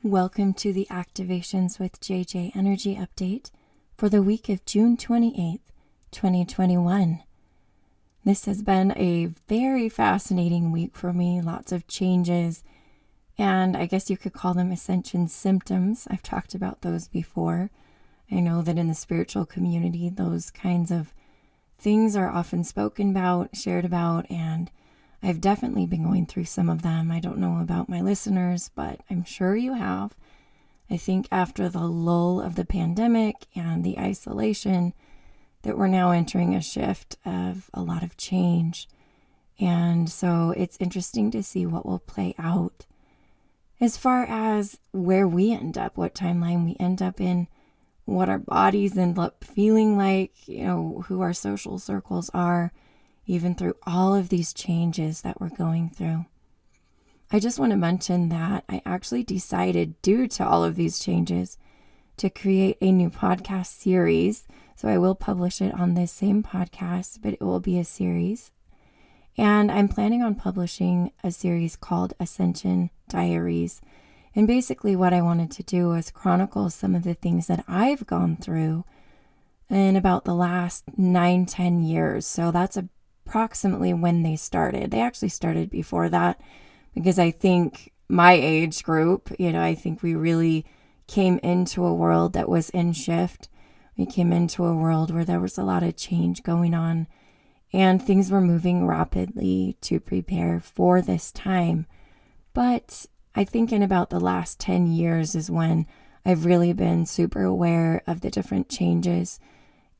Welcome to the Activations with JJ Energy Update for the week of June 28th, 2021. This has been a very fascinating week for me, lots of changes, and I guess you could call them ascension symptoms. I've talked about those before. I know that in the spiritual community, those kinds of things are often spoken about, shared about, and I've definitely been going through some of them. I don't know about my listeners, but I'm sure you have. I think after the lull of the pandemic and the isolation, that we're now entering a shift of a lot of change. And so it's interesting to see what will play out. As far as where we end up, what timeline we end up in, what our bodies end up feeling like, who our social circles are, even through all of these changes that we're going through. I just want to mention that I actually decided, due to all of these changes, to create a new podcast series. So I will publish it on this same podcast, but it will be a series. And I'm planning on publishing a series called Ascension Diaries. And basically what I wanted to do was chronicle some of the things that I've gone through in about the last 9-10 years. So that's approximately when they started. They actually started before that, because I think my age group, I think we really came into a world that was in shift. We came into a world where there was a lot of change going on and things were moving rapidly to prepare for this time. But I think in about the last 10 years is when I've really been super aware of the different changes.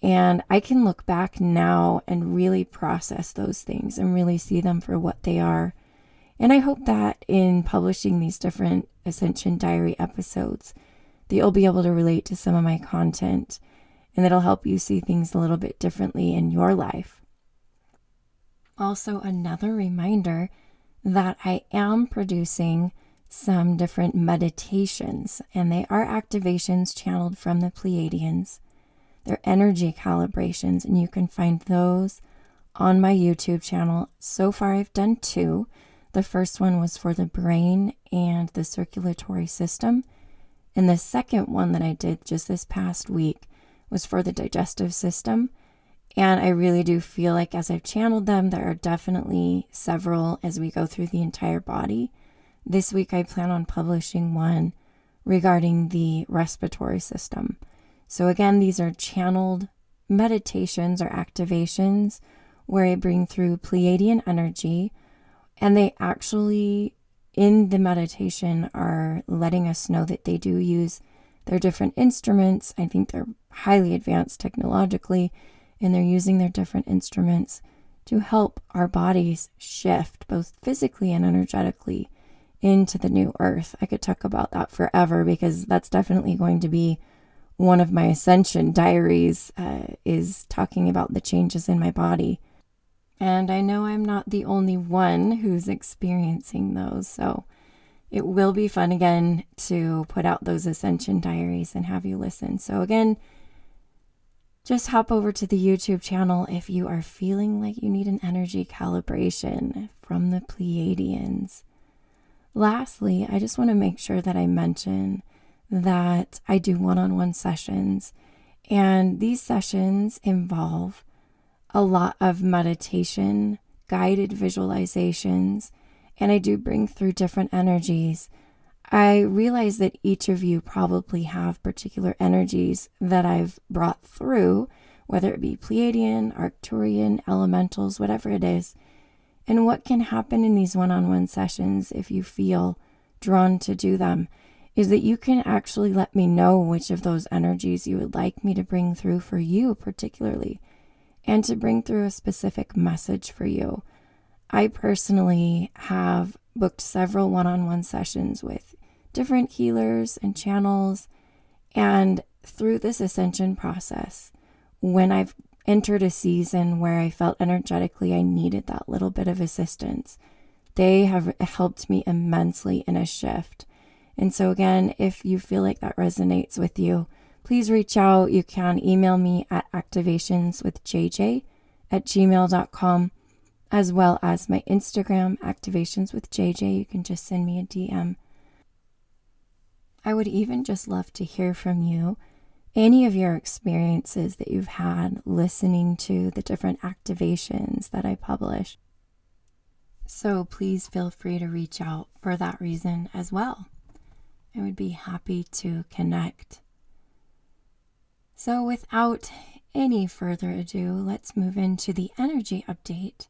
And I can look back now and really process those things and really see them for what they are. And I hope that in publishing these different Ascension Diary episodes, that you'll be able to relate to some of my content and that'll help you see things a little bit differently in your life. Also, another reminder that I am producing some different meditations, and they are activations channeled from the Pleiadians. They're energy calibrations, and you can find those on my YouTube channel. So far, I've done 2. The first one was for the brain and the circulatory system. And the second one that I did just this past week was for the digestive system. And I really do feel like as I've channeled them, there are definitely several as we go through the entire body. This week, I plan on publishing one regarding the respiratory system. So again, these are channeled meditations or activations where I bring through Pleiadian energy, and they actually, in the meditation, are letting us know that they do use their different instruments. I think they're highly advanced technologically, and they're using their different instruments to help our bodies shift, both physically and energetically, into the new earth. I could talk about that forever because that's definitely going to be one of my Ascension Diaries, is talking about the changes in my body. And I know I'm not the only one who's experiencing those, so it will be fun again to put out those Ascension Diaries and have you listen. So again, just hop over to the YouTube channel if you are feeling like you need an energy calibration from the Pleiadians. Lastly, I just want to make sure that I mention that I do one-on-one sessions, and these sessions involve a lot of meditation, guided visualizations, and I do bring through different energies. I realize that each of you probably have particular energies that I've brought through, whether it be Pleiadian, Arcturian, elementals, whatever it is. And what can happen in these one-on-one sessions, if you feel drawn to do them, is that you can actually let me know which of those energies you would like me to bring through for you particularly, and to bring through a specific message for you. I personally have booked several one-on-one sessions with different healers and channels, and through this ascension process, when I've entered a season where I felt energetically I needed that little bit of assistance, they have helped me immensely in a shift. And so again, if you feel like that resonates with you, please reach out. You can email me at activationswithjj@gmail.com, as well as my Instagram, activationswithjj. You can just send me a DM. I would even just love to hear from you, any of your experiences that you've had listening to the different activations that I publish. So please feel free to reach out for that reason as well. I would be happy to connect. So without any further ado, let's move into the energy update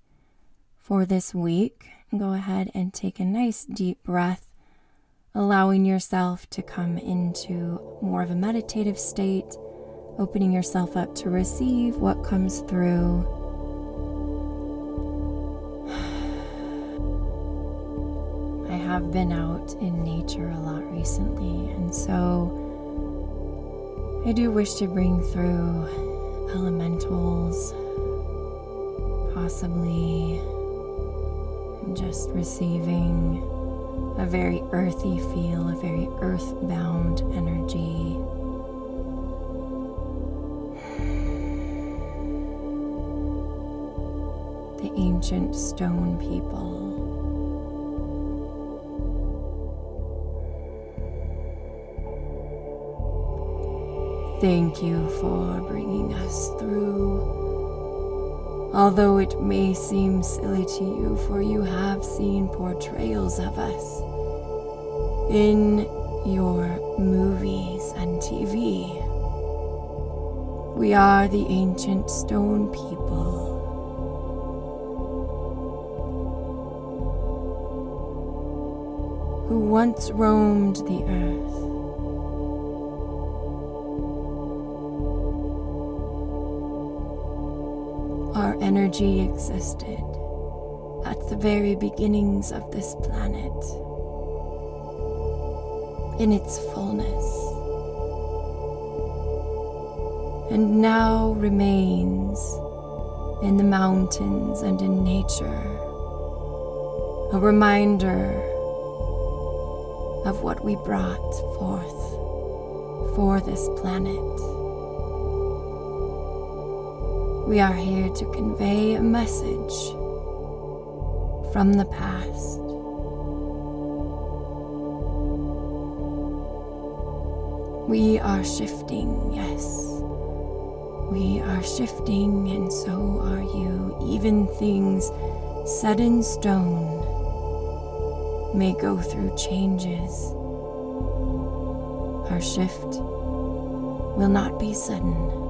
for this week. Go ahead and take a nice deep breath, allowing yourself to come into more of a meditative state, opening yourself up to receive what comes through. I have been out in nature a lot recently, and so I do wish to bring through elementals, possibly. I'm just receiving a very earthy feel, a very earthbound energy. The ancient stone people. Thank you for bringing us through. Although it may seem silly to you, for you have seen portrayals of us in your movies and TV. We are the ancient stone people. Who once roamed the earth. Our energy existed at the very beginnings of this planet, in its fullness, and now remains in the mountains and in nature, a reminder of what we brought forth for this planet. We are here to convey a message from the past. We are shifting, yes. We are shifting, and so are you. Even things set in stone may go through changes. Our shift will not be sudden,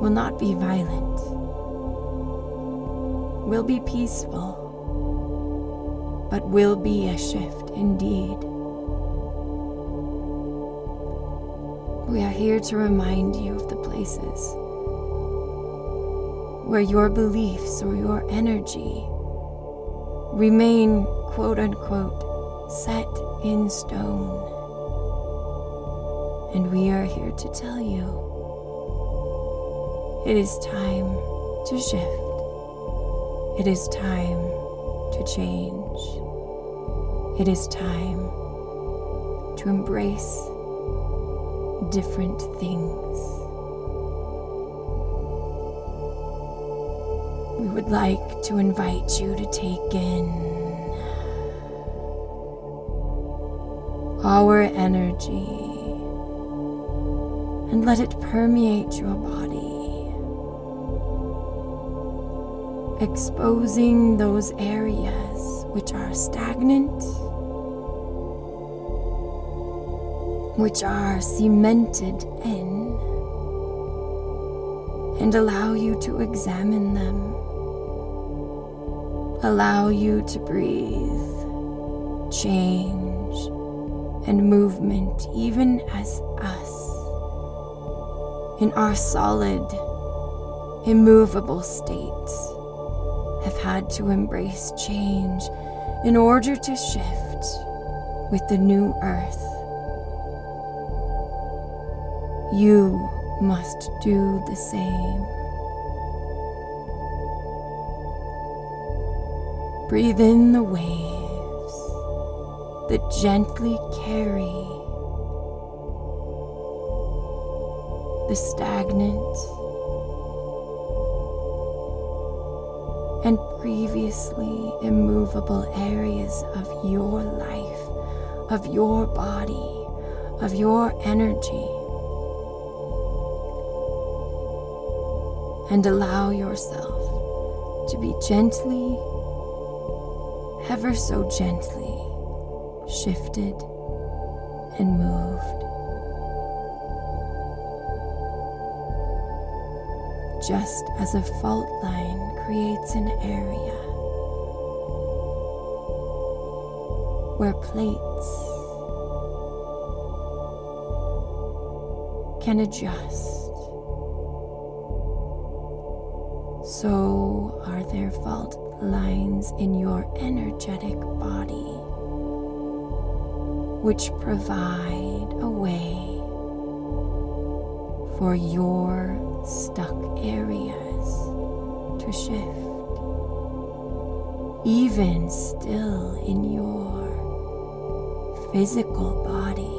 will not be violent, will be peaceful, but will be a shift indeed. We are here to remind you of the places where your beliefs or your energy remain, quote unquote, set in stone. And we are here to tell you it is time to shift. It is time to change. It is time to embrace different things. We would like to invite you to take in our energy and let it permeate your body, exposing those areas which are stagnant, which are cemented in, and allow you to examine them, allow you to breathe, change, and movement, even as us, in our solid, immovable states, have had to embrace change in order to shift with the new earth. You must do the same. Breathe in the waves that gently carry the stagnant and previously immovable areas of your life, of your body, of your energy, and allow yourself to be gently, ever so gently, shifted and moved. Just as a fault line creates an area where plates can adjust, so are there fault lines in your energetic body which provide a way for your stuck areas to shift. Even still in your physical body,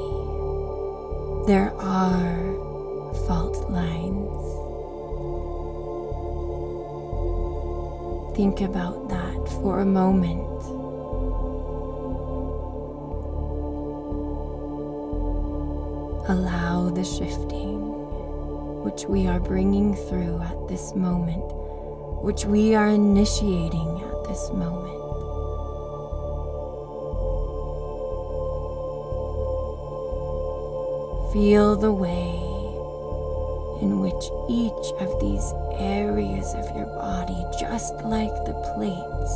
there are fault lines. Think about that for a moment. Allow the shifting which we are bringing through at this moment, which we are initiating at this moment. Feel the way in which each of these areas of your body, just like the plates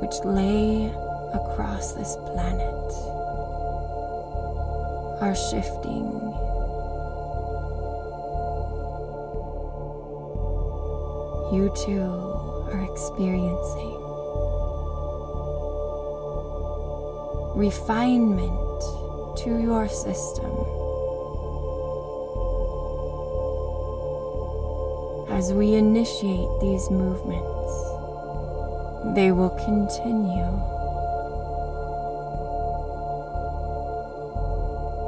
which lay across this planet, are shifting. You too are experiencing refinement to your system as we initiate these movements. They will continue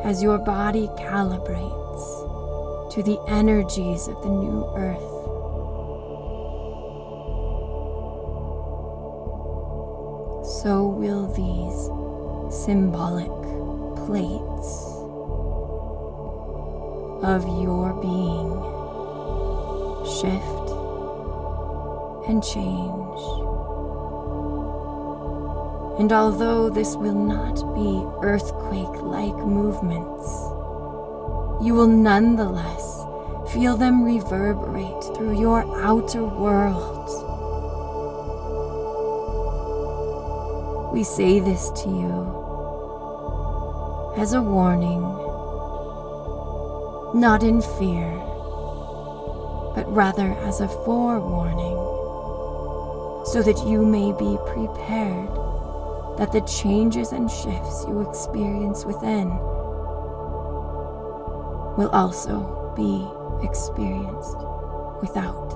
as your body calibrates to the energies of the new earth. So will these symbolic plates of your being shift and change. And although this will not be earthquake-like movements, you will nonetheless feel them reverberate through your outer world. We say this to you as a warning, not in fear, but rather as a forewarning, so that you may be prepared that the changes and shifts you experience within will also be experienced without.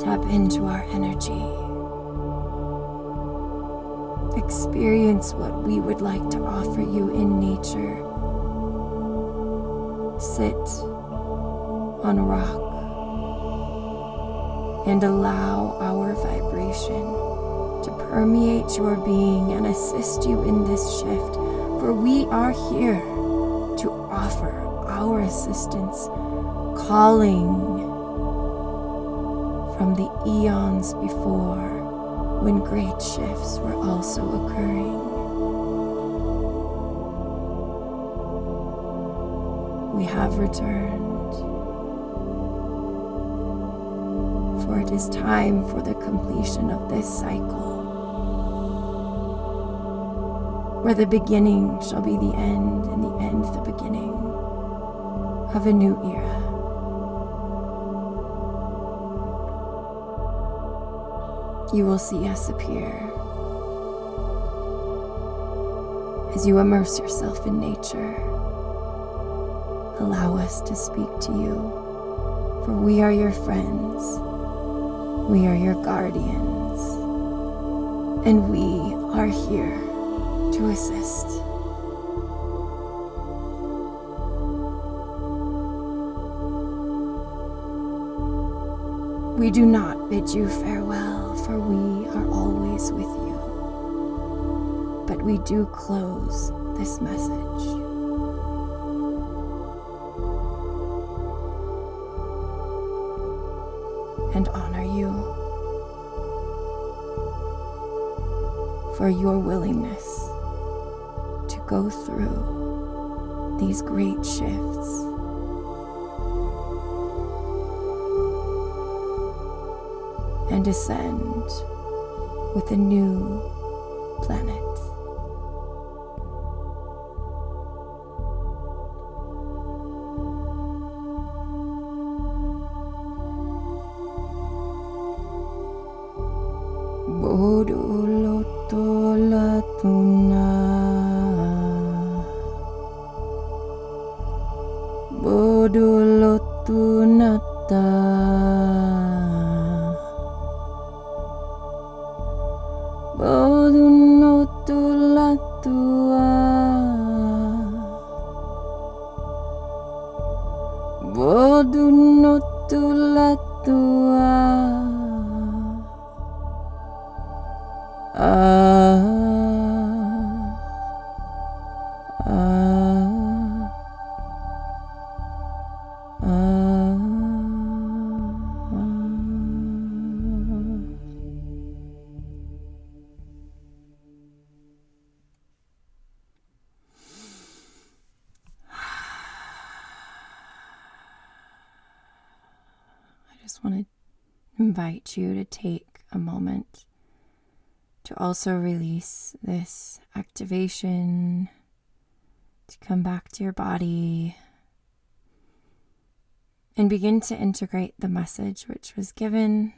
Tap into our energy. Experience what we would like to offer you in nature. Sit on a rock and allow our vibration to permeate your being and assist you in this shift, for we are here to offer our assistance, calling from the eons before, when great shifts were also occurring. We have returned, for it is time for the completion of this cycle, where the beginning shall be the end and the end the beginning of a new era. You will see us appear as you immerse yourself in nature. Allow us to speak to you, for we are your friends, we are your guardians, and we are here to assist. We do not bid you farewell, for we are always with you. But we do close this message. And honor you for your willingness to go through these great shifts. And ascend with a new planet. Lobo Loco latuna, Lobo Loco nata, Lobo Loco latua, Lobo Loco latua. I just want to invite you to take a moment to also release this activation, to come back to your body and begin to integrate the message which was given.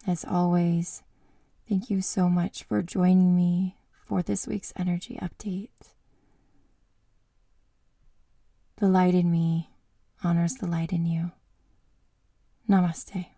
As always, thank you so much for joining me for this week's energy update. The light in me honors the light in you. Namaste.